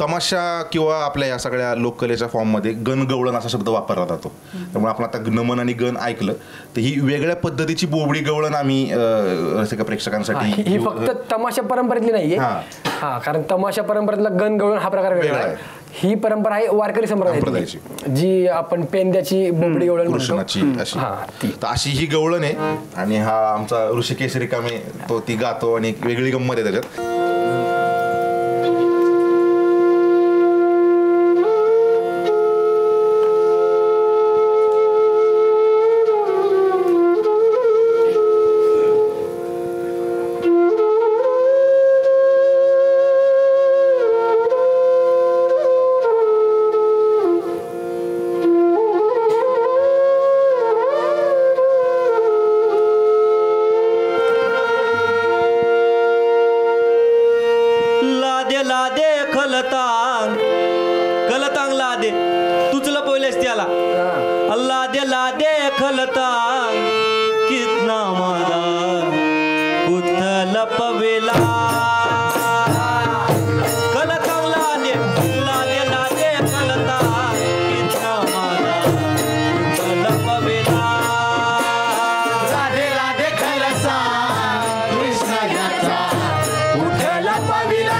तमाशा किंवा आपल्या या सगळ्या लोककलेच्या फॉर्ममध्ये गणगवळण असा शब्द वापरला जातो. त्यामुळे आपण आता नमन आणि गण ऐकलं तर ही वेगळ्या पद्धतीची बोबडी गवळण आम्ही रसिक प्रेक्षकांसाठी ही फक्त तमाशा परंपरेतली नाहीये. हा, कारण तमाशा परंपरेतला गणगवळण हा प्रकार वेगळा आहे. ही परंपरा आहे वारकरी संप्रदायाची, जी आपण पेंद्याची बोबडी गवळण म्हणतो. अशी ही गवळण आहे. आणि हा आमचा ऋषिकेश रिकामे तो ती गातो आणि एक वेगळी गंमत आहे त्याच्यात. कलतांग लादे तूच लपवलेस त्याला. लादे लादे खलतांग कितना माझा कुठ लपवेला. कलतांग लादे लादे लादे खलतांग कितना माझा कुठ लपवेला. लादे लादे खलतांग कृष्ण याचा कुठ लपविला.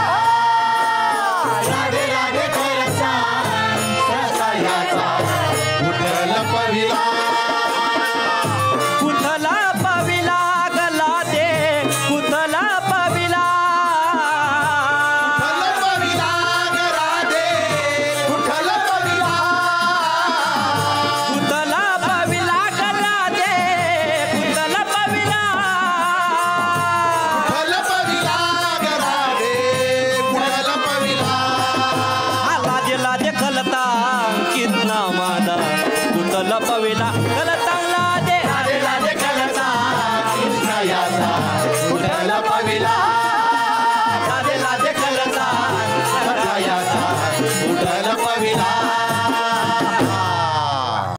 लपविला